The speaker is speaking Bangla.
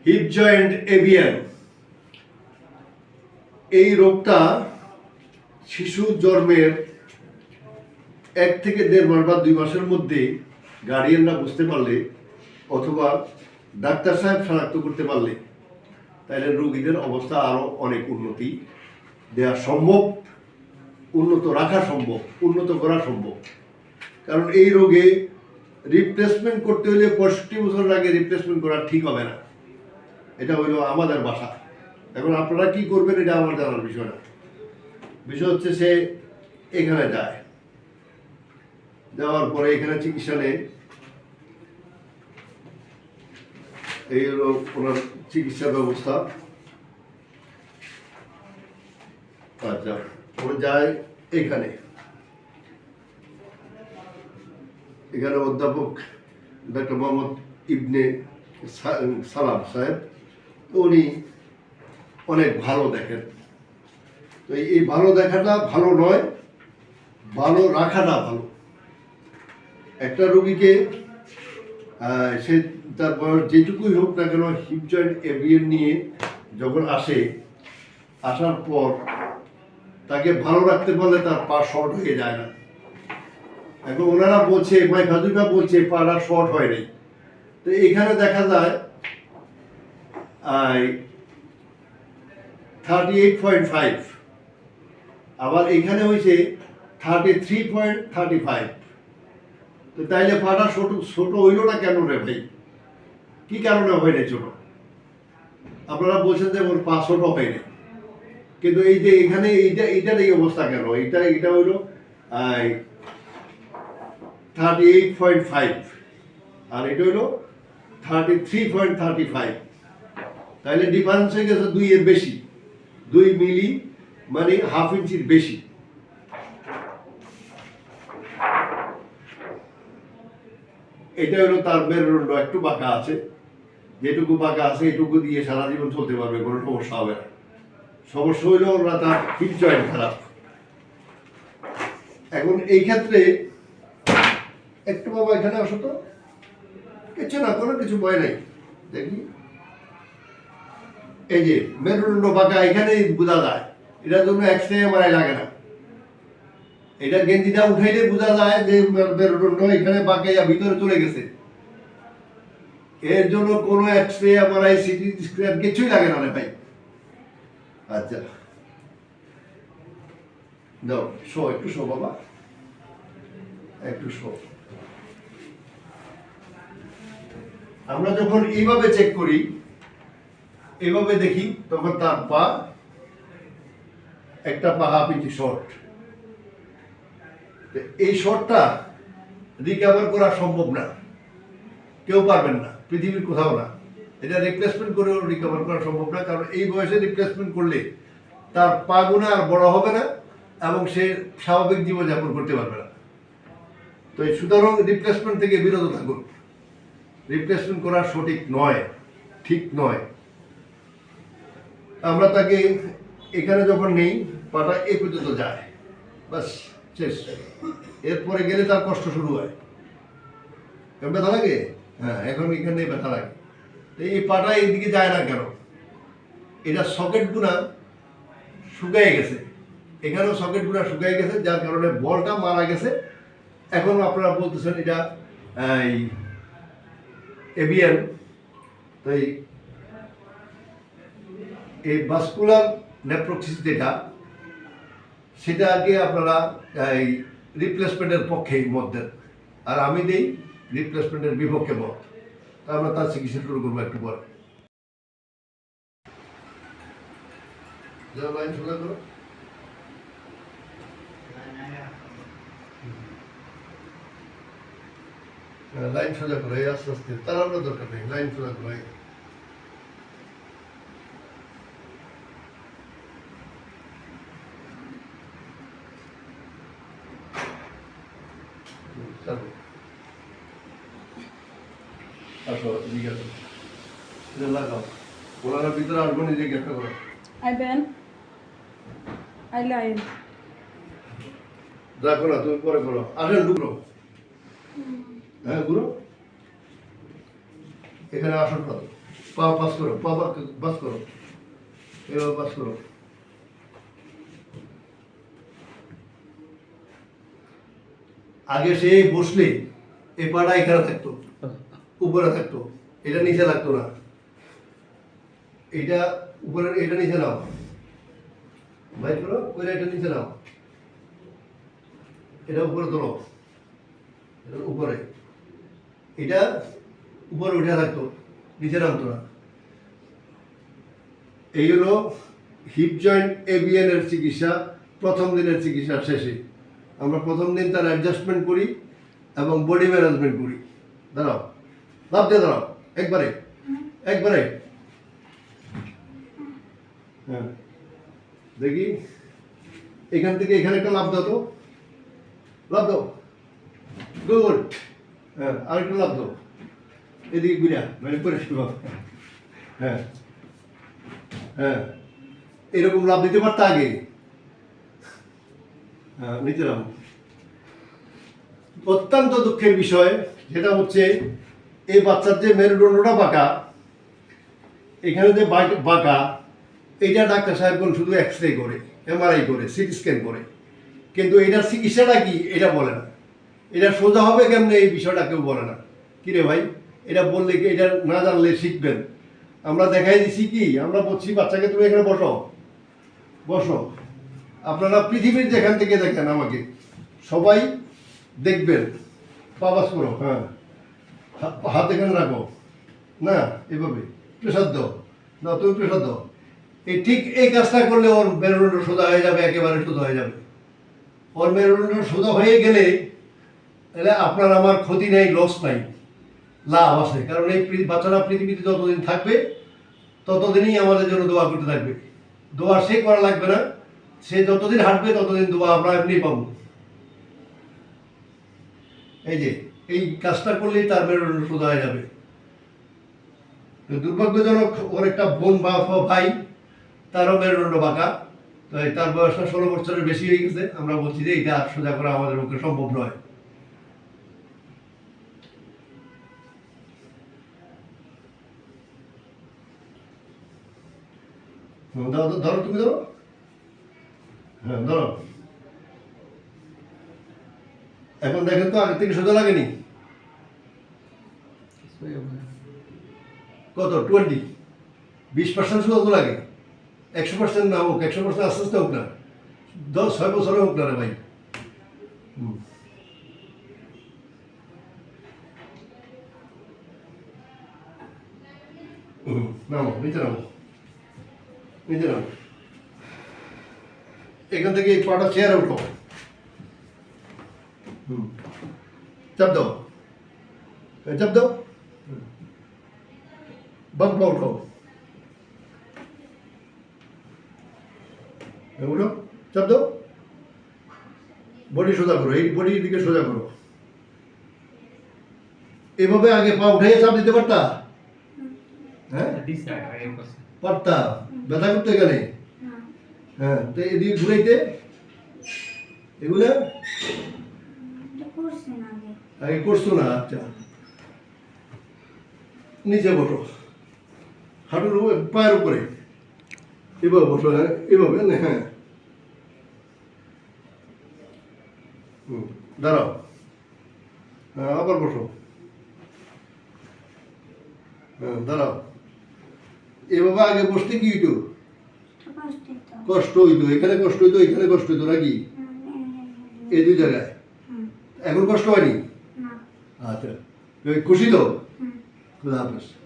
হিপ জয়েন্ট এভিয়ান এই রোগটা শিশু জন্মের 1 থেকে 1.5 মাস বা 2 মাসের মধ্যে গার্ডিয়ানরা বুঝতে পারলে অথবা ডাক্তার সাহেব শনাক্ত করতে পারলে তাহলে রোগীদের অবস্থা আরও অনেক উন্নতি দেওয়া সম্ভব, উন্নত রাখা সম্ভব, উন্নত করা সম্ভব। কারণ এই রোগে রিপ্লেসমেন্ট করতে হলে 65 বছর আগে রিপ্লেসমেন্ট করা ঠিক হবে না। এটা হলো আমাদের বাসা। এখন আপনারা কি করবেন এটা আমার জানার বিষয় না। বিষয় হচ্ছে সে এখানে যায়, যাওয়ার পরে এখানে চিকিৎসা নেয়, এই হলো ওনার চিকিৎসা ব্যবস্থা। আচ্ছা, ও যায় এখানে অধ্যাপক ডক্টর মোহাম্মদ ইবনে সালাম সাহেব, উনি অনেক ভালো দেখেন। তো এই ভালো দেখাটা ভালো নয়, ভালো রাখাটা ভালো। একটা রোগীকে সে তার বয়স যেটুকুই হোক না কেন হিপ জয়েন্ট এভিয়ান নিয়ে যখন আসার পর তাকে ভালো রাখতে পারলে তার পা শর্ট হয়ে যায় না। এখন ওনারা বলছে, খাজুকা বলছে পাটা শর্ট হয় নাই। তো এখানে দেখা যায় 38.5, আবার এখানে হয়েছে 33.35। তো তাইলে পাটা ছোট হইল না কেন রে ভাই? কি কারণে হয় না ছোট? আপনারা বলছেন যে ওর পা ছোট হয়নি, কিন্তু এই যে এখানে এইটার এই অবস্থা কেন? এটা হইলো 38.5 আর এটা হইলো 33.35। তাহলে ডিফারেন্স হয়ে গেছে 2 এর বেশি, 2 মিলি মানে হাফ ইঞ্চির বেশি। এটা হলো তার মেরুদণ্ড একটু বাঁকা আছে, যেটুকু বাঁকা আছে এটুকু দিয়ে সারা জীবন চলতে পারবে, কোনো সমস্যা হবে না। সমস্যা হইলো ওরা তার হিপ জয়েন্ট খারাপ। এখন এই ক্ষেত্রে একটু বাবা এখানে আসো তো, কিছু না, কোনো কিছু ভয় নাই। দেখি এই যে মেরুদণ্ড বাঁকা, এখানে বোঝা যায়। এটার জন্য এক্সরে এমআরআই লাগে না। এটা গেঞ্জিটা উঠাইলে বোঝা যায় যে মেরুদণ্ড এখানে বাঁকাইয়া ভিতরে চলে গেছে। এর জন্য কোনো এক্সরে এমআরআই সিটি স্ক্যান কিছুই লাগে না রে ভাই। আচ্ছা দাও, একটু শো বাবা, একটু শো। আমরা যখন এইভাবে চেক করি, এইভাবে দেখি, তখন তার পা একটা পা হাফ ইঞ্চি শর্ট। এই শর্টটা রিকভার করা সম্ভব না, কেউ পারবেন না, পৃথিবীর কোথাও না। এটা রিপ্লেসমেন্ট করেও রিকভার করা সম্ভব না, কারণ এই বয়সে রিপ্লেসমেন্ট করলে তার পা গুণা আর বড় হবে না এবং সে স্বাভাবিক জীবনযাপন করতে পারবে না। তো সুতরাং রিপ্লেসমেন্ট থেকে বিরত থাকুন। রিপ্লেসমেন্ট করা সঠিক নয়, ঠিক নয়। আমরা তাকে এখানে যখন নেই, পাটা এ পর্যন্ত যায়, বাস শেষ। এরপরে গেলে তার কষ্ট শুরু হয়। ব্যথা লাগে? হ্যাঁ, এখন এখানে ব্যথা লাগে। তো এই পাটা এইদিকে যায় না কেন? এটা সকেট গুণা শুকায় গেছে, এখানেও সকেট গুণা শুকায় গেছে, যার কারণে বলটা মারা গেছে। এখন আপনারা বলতেছেন এটা এভিয়ান। তো এই ভাস্কুলার নেফ্রোসিস যেটা, সেটা আগে আপনারা এই রিপ্লেসমেন্টের পক্ষে মত দেন, আর আমি দেই রিপ্লেসমেন্টের বিপক্ষে মত। তা আমরা তার চিকিৎসা শুরু করবো একটু পরে। লাইন সোজা করো, লাইন সোজা করো, এই আস্তে আস্তে, তাড়ানোর দরকার নেই, লাইন সোজা করো। আসো জিজ্ঞাসা এটা লাগাও, ওনারা ভিতরে আসবো, নিজে একটা করো। আইবেন, আইলে আইন। দেখো না, তুমি পরে করো। আসেন ঢুকো, হ্যাঁ ঘুরো, এখানে আসন পাতো, পা পাস করো, পা পাস করো, এভাবে পাস করো। আগে সে বসলে এই পাটা এখানে থাকতো, উপরে থাকতো, এটা নিচে লাগতো না। এটা উপরে, এটা নিচে নাও, বাইর করো, ওইটা এটা নিচে নাও, এটা উপরে তোলো, এটা উপরে, এটা উপরে উঠে থাকতো, নিচে নামতো না। এই হলো হিপ জয়েন্ট এবিএন এর চিকিৎসা। প্রথম দিনের চিকিৎসা শেষে আমরা প্রথম দিন তার অ্যাডজাস্টমেন্ট করি এবং বডি ম্যানেজমেন্ট করি। দাঁড়াও, লাভ দিয়ে দাঁড়াও, একবারে একবারে। হ্যাঁ, দেখি এখান থেকে এখানে একটা লাভ দাও তো, লাভ দাও, গুড। হ্যাঁ, আরেকটা লাভ দাও, এদিকে ঘুরা মানে করে শুরু। হ্যাঁ হ্যাঁ, এরকম লাভ দিতে পারতো আগে। হ্যাঁ, নিচে নাও। অত্যন্ত দুঃখের বিষয় যেটা হচ্ছে এই বাচ্চার যে মেরুদণ্ডটা বাঁকা, এখানে যে বাঁকা, এইটা ডাক্তার সাহেবগণ শুধু এক্স রে করে, এমআরআই করে, সিটি স্ক্যান করে, কিন্তু এটার চিকিৎসাটা কি এটা বলে না। এটা সোজা হবে কেমনে এই বিষয়টা কেউ বলে না। কিরে ভাই, এটা বললে কি, এটা না জানলে শিখবেন। আমরা দেখাই দিচ্ছি কি, আমরা বলছি বাচ্চাকে তুমি এখানে বসো, বসো। আপনারা পৃথিবীর যেখান থেকে দেখেন আমাকে সবাই দেখবেন, পাবাস করো। হ্যাঁ, হাত এখানে রাখো, না এভাবে প্রেশার দাও, না তুমি প্রেশার দাও। এই ঠিক এই কাজটা করলে ওর মেরুদণ্ড সোজা হয়ে যাবে, একেবারে সোজা হয়ে যাবে। ওর মেরুদণ্ড সোজা হয়ে গেলে তাহলে আপনার আমার ক্ষতি নেই, লস নাই, লাভ আছে। কারণ এই বাচ্চারা পৃথিবীতে যতদিন থাকবে ততদিনই আমাদের জন্য দোয়া করতে থাকবে। দোয়া সে করা লাগবে না, সে যতদিন হাঁটবে ততদিন দোয়া আমরা এমনি পাবো। এই যে এই কাজটা করলেই তার মেরুদণ্ড সোজা হয়ে যাবে। দুর্ভাগ্যজনক, ওর একটা বোন বা ভাই, তারও মেরুদণ্ড বাঁকা। তো তার বয়সটা 16 বছরের বেশি হয়ে গেছে। আমরা বলছি যে এটা সোজা করা আমাদের পক্ষে সম্ভব নয়। ধরো, তুমি ধরো, হ্যাঁ ধরো। এখন দেখেন তো আগের থেকে সোজা লাগেনি? কত 20% সোজা তো লাগে। 100% না হোক, 100% আস্তে আস্তে হোক না, 6 বছরে হোক না রে ভাই। নামো, নিচে নামো, নিচে নামো। এখান থেকে এই পাটা চেয়ারে উঠো, চাপ দাও, চাপ দাও, বাম পা উঠো, উঠো, চাপ দাও, বডি সোজা করো, এই বডির দিকে সোজা করো। এভাবে আগে পা উঠে চাপ দিতে পারতা? হ্যাঁ পারতা, ব্যথা করতে এখানে। হ্যাঁ, তো এদিকে ঘুরাইতে এগুলা আগে করছো না। আচ্ছা, নিচে বসো, হাঁটুর উপরে, পায়ের উপরে, এভাবে বসো। হ্যাঁ, এভাবে, হ্যাঁ, দাঁড়াও, হ্যাঁ আবার বসো, হ্যাঁ দাঁড়াও। এভাবে আগে বসতে কি হইতো? কষ্ট হইতো, এখানে কষ্ট হইতো, এখানে কষ্ট হইতো নাকি? এই দুই জায়গায় এখন কষ্ট হয়নি? আচ্ছা, খুশি তো? খুদা হাফেজ।